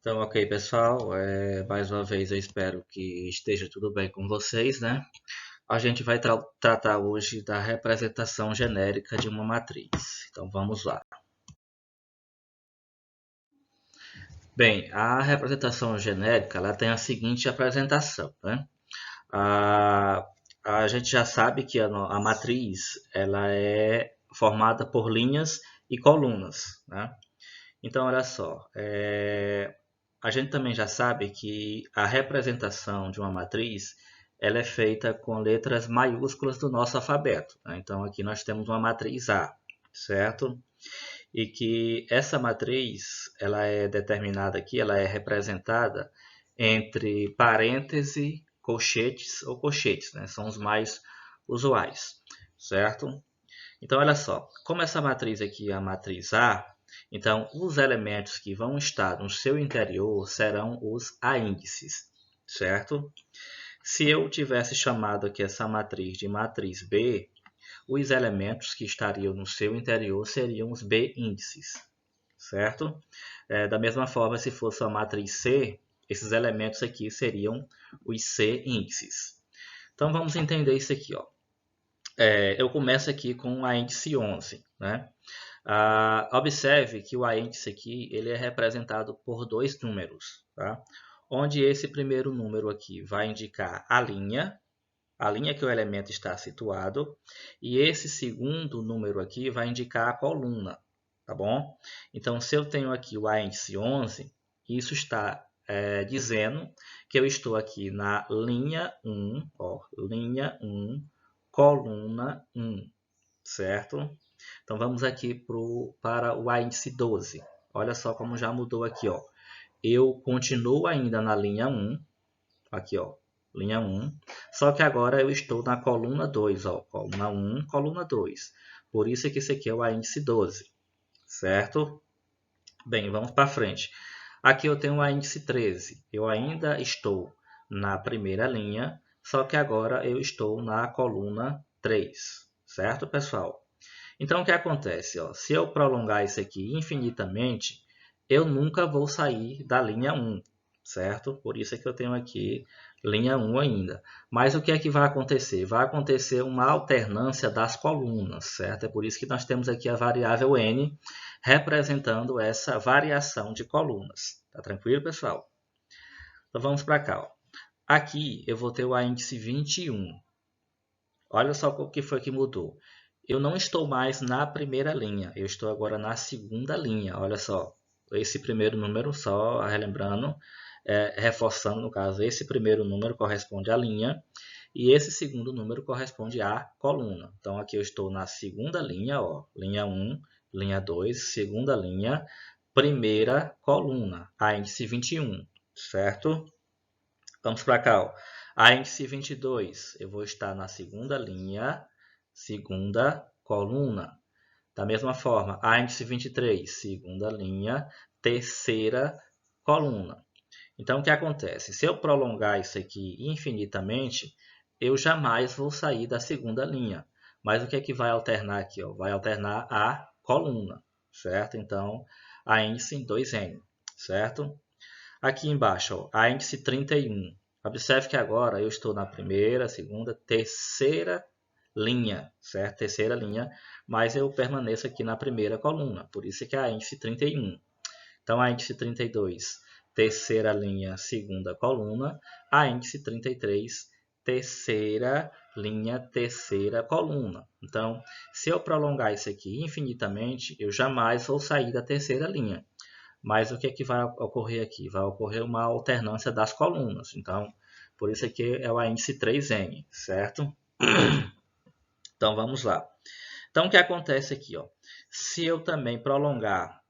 Então, ok, pessoal, mais uma vez eu espero que esteja tudo bem com vocês, né? A gente vai tratar hoje da representação genérica de uma matriz. Então, vamos lá. Bem, a representação genérica ela tem a seguinte apresentação, né? A, a gente já sabe que a matriz ela é formada por linhas e colunas, né? Então, olha só, a gente também já sabe que a representação de uma matriz ela é feita com letras maiúsculas do nosso alfabeto, né? Então, aqui nós temos uma matriz A, certo? E que essa matriz ela é determinada aqui, ela é representada entre parêntese, colchetes ou colchetes, né? São os mais usuais, certo? Então, olha só, como essa matriz aqui é a matriz A, então os elementos que vão estar no seu interior serão os A-índices, certo? Se eu tivesse chamado aqui essa matriz de matriz B, os elementos que estariam no seu interior seriam os B-índices, certo? Da mesma forma, se fosse a matriz C, esses elementos aqui seriam os C-índices. Então, vamos entender isso aqui, ó. Eu começo aqui com a índice 11, né? Observe que o índice aqui ele é representado por dois números, tá? Onde esse primeiro número aqui vai indicar a linha que o elemento está situado, e esse segundo número aqui vai indicar a coluna, tá bom? Então, se eu tenho aqui o índice 11, isso está dizendo que eu estou aqui na linha 1, ó, linha 1, coluna 1, certo? Então vamos aqui para o índice 12. Olha só como já mudou aqui, ó. Eu continuo ainda na linha 1, aqui, ó, linha 1, só que agora eu estou na coluna 2, ó, coluna 1, coluna 2. Por isso que esse aqui é o índice 12, certo? Bem, vamos para frente. Aqui eu tenho o índice 13. Eu ainda estou na primeira linha, só que agora eu estou na coluna 3, certo, pessoal? Então, o que acontece? Ó, se eu prolongar isso aqui infinitamente, eu nunca vou sair da linha 1, certo? Por isso é que eu tenho aqui linha 1 ainda. Mas o que é que vai acontecer? Vai acontecer uma alternância das colunas, certo? É por isso que nós temos aqui a variável n representando essa variação de colunas. Tá tranquilo, pessoal? Então, vamos para cá. Ó. Aqui eu vou ter o índice 21. Olha só o que foi que mudou. Eu não estou mais na primeira linha, eu estou agora na segunda linha. Olha só, esse primeiro número, só relembrando, reforçando no caso, esse primeiro número corresponde à linha e esse segundo número corresponde à coluna. Então aqui eu estou na segunda linha, ó, linha 1, linha 2, segunda linha, primeira coluna, a índice 21, certo? Vamos para cá, ó. A índice 22, eu vou estar na segunda linha, segunda coluna. Da mesma forma, a índice 23, segunda linha, terceira coluna. Então, o que acontece? Se eu prolongar isso aqui infinitamente, eu jamais vou sair da segunda linha. Mas o que é que vai alternar aqui? Ó? Vai alternar a coluna, certo? Então, a índice 2n, certo? Aqui embaixo, ó, a índice 31. Observe que agora eu estou na primeira, segunda, terceira linha, certo? Terceira linha, mas eu permaneço aqui na primeira coluna, por isso que é a índice 31. Então, a índice 32, terceira linha, segunda coluna. A índice 33, terceira linha, terceira coluna. Então, se eu prolongar isso aqui infinitamente, eu jamais vou sair da terceira linha. Mas o que é que vai ocorrer aqui? Vai ocorrer uma alternância das colunas. Então, por isso aqui é o índice 3n, certo? Então, vamos lá. Então, o que acontece aqui? Ó? Se eu também prolongar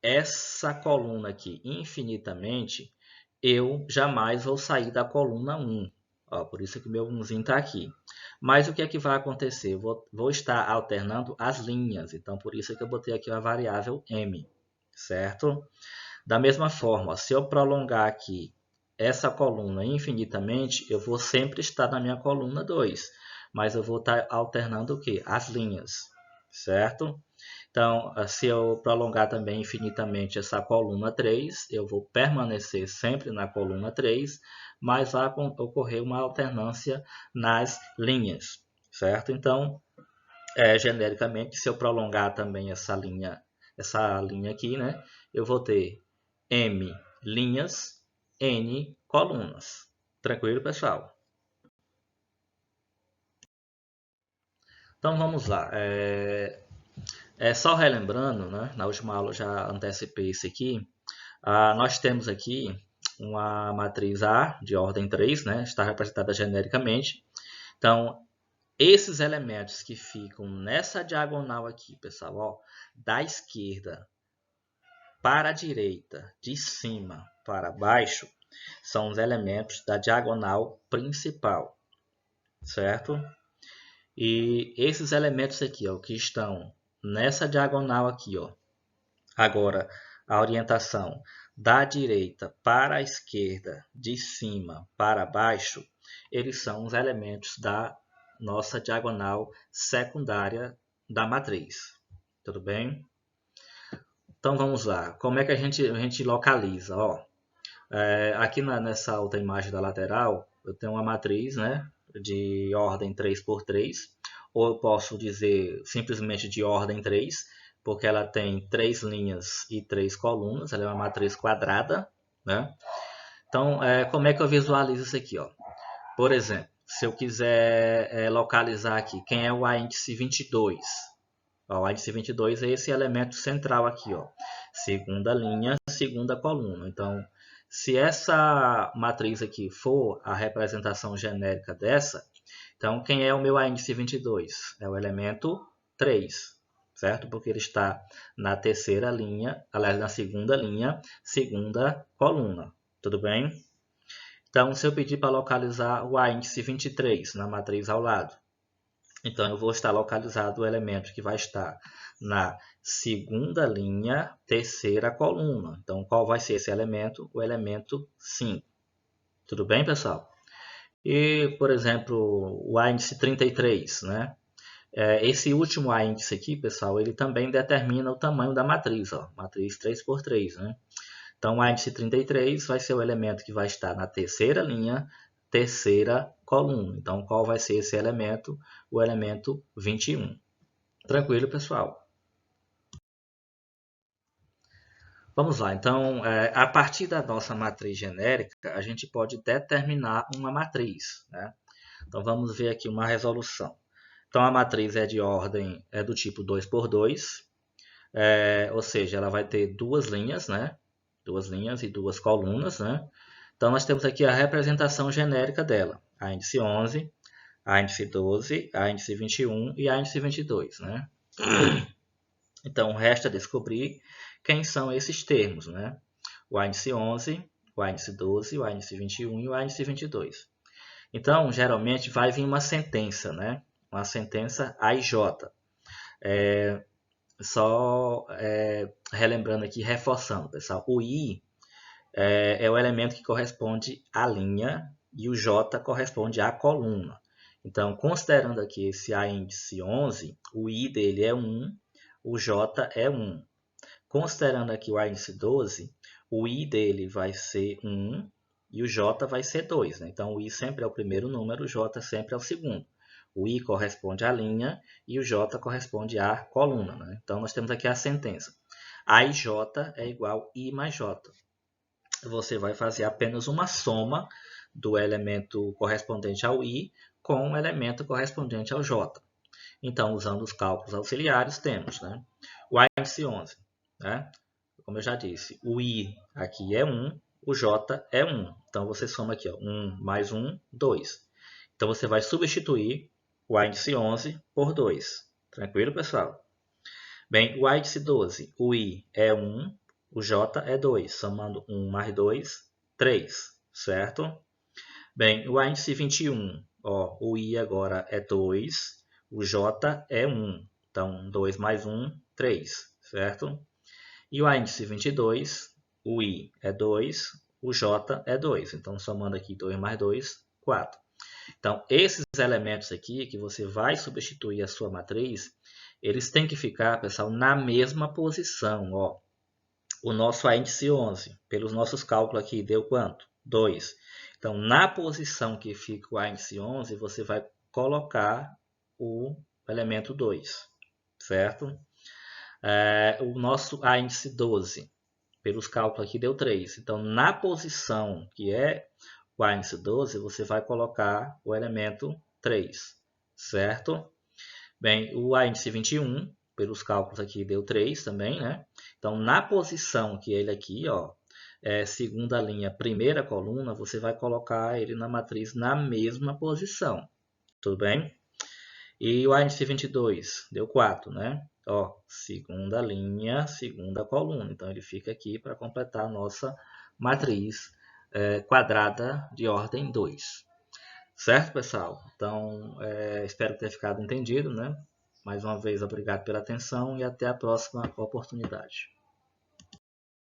essa coluna aqui infinitamente, eu jamais vou sair da coluna 1. Ó, por isso que o meu 1zinho está aqui. Mas o que é que vai acontecer? Eu vou estar alternando as linhas. Então, por isso que eu botei aqui a variável m, certo? Da mesma forma, se eu prolongar aqui essa coluna infinitamente, eu vou sempre estar na minha coluna 2. Mas eu vou estar alternando o quê? As linhas, certo? Então, se eu prolongar também infinitamente essa coluna 3, eu vou permanecer sempre na coluna 3, mas vai ocorrer uma alternância nas linhas, certo? Então, genericamente, se eu prolongar também essa linha aqui, né, eu vou ter M linhas, N colunas. Tranquilo, pessoal? Então vamos lá. Só relembrando, né, na última aula eu já antecipei isso aqui. Nós temos aqui uma matriz A de ordem 3, né, está representada genericamente. Então, esses elementos que ficam nessa diagonal aqui, pessoal, ó, da esquerda para a direita, de cima para baixo, são os elementos da diagonal principal, certo? E esses elementos aqui, ó, que estão nessa diagonal aqui, ó, agora a orientação da direita para a esquerda, de cima para baixo, eles são os elementos da nossa diagonal secundária da matriz. Tudo bem? Então vamos lá. Como é que a gente localiza? Ó, aqui nessa outra imagem da lateral, eu tenho uma matriz, né, de ordem 3x3, ou eu posso dizer simplesmente de ordem 3, porque ela tem 3 linhas e 3 colunas, ela é uma matriz quadrada, né? Então, como é que eu visualizo isso aqui? Ó? Por exemplo, se eu quiser localizar aqui quem é o índice 22, ó, o índice 22 é esse elemento central aqui, ó, segunda linha, segunda coluna. Então, se essa matriz aqui for a representação genérica dessa, então quem é o meu índice 22? É o elemento 3, certo? Porque ele está na terceira linha, aliás, na segunda linha, segunda coluna. Tudo bem? Então, se eu pedir para localizar o índice 23 na matriz ao lado, então eu vou estar localizado o elemento que vai estar na segunda linha, terceira coluna. Então, qual vai ser esse elemento? O elemento 5. Tudo bem, pessoal? E, por exemplo, o índice 33, né? Esse último índice aqui, pessoal, ele também determina o tamanho da matriz, ó, matriz 3x3, né? Então, o índice 33 vai ser o elemento que vai estar na terceira linha, terceira coluna. Então, qual vai ser esse elemento? O elemento 21. Tranquilo, pessoal? Vamos lá. Então, a partir da nossa matriz genérica, a gente pode determinar uma matriz, né? Então, vamos ver aqui uma resolução. Então, a matriz é de ordem, do tipo 2x2, ou seja, ela vai ter duas linhas, né? Duas linhas e duas colunas, né? Então, nós temos aqui a representação genérica dela. A índice 11, a índice 12, a índice 21 e a índice 22, né? Então, resta descobrir quem são esses termos, né? O índice 11, o índice 12, o índice 21 e o índice 22. Então, geralmente vai vir uma sentença, né? Uma sentença AIJ. Relembrando aqui, reforçando, pessoal, o I é o elemento que corresponde à linha e o J corresponde à coluna. Então, considerando aqui esse A índice 11, o I dele é 1, o J é 1. Considerando aqui o A índice 12, o I dele vai ser 1 e o J vai ser 2. Né? Então, o I sempre é o primeiro número, o J sempre é o segundo. O I corresponde à linha e o J corresponde à coluna. Né? Então, nós temos aqui a sentença. A e J é igual a I mais J. Você vai fazer apenas uma soma do elemento correspondente ao I com o elemento correspondente ao J. Então, usando os cálculos auxiliares, temos, né, o índice 11. Né? Como eu já disse, o I aqui é 1, o J é 1. Então, você soma aqui, ó, 1 mais 1, 2. Então, você vai substituir o índice 11 por 2. Tranquilo, pessoal? Bem, o índice 12, o I é 1, o J é 2. Somando 1 mais 2, 3. Certo? Bem, o índice 21, ó, o I agora é 2, o J é 1. Então, 2 mais 1, 3. Certo? E o índice 22, o I é 2, o J é 2. Então, somando aqui 2 mais 2, 4. Então, esses elementos aqui que você vai substituir a sua matriz, eles têm que ficar, pessoal, na mesma posição. Ó. O nosso índice 11, pelos nossos cálculos aqui, deu quanto? 2. Então, na posição que fica o índice 11, você vai colocar o elemento 2, certo? O nosso índice 12, pelos cálculos aqui, deu 3. Então, na posição que é o índice 12, você vai colocar o elemento 3, certo? Bem, o índice 21, pelos cálculos aqui, deu 3 também, né? Então, na posição que ele aqui, ó, segunda linha, primeira coluna, você vai colocar ele na matriz na mesma posição, tudo bem? E o índice 22, deu 4, né? Ó, segunda linha, segunda coluna. Então, ele fica aqui para completar a nossa matriz quadrada de ordem 2. Certo, pessoal? Então, espero ter ficado entendido, né? Mais uma vez, obrigado pela atenção e até a próxima oportunidade.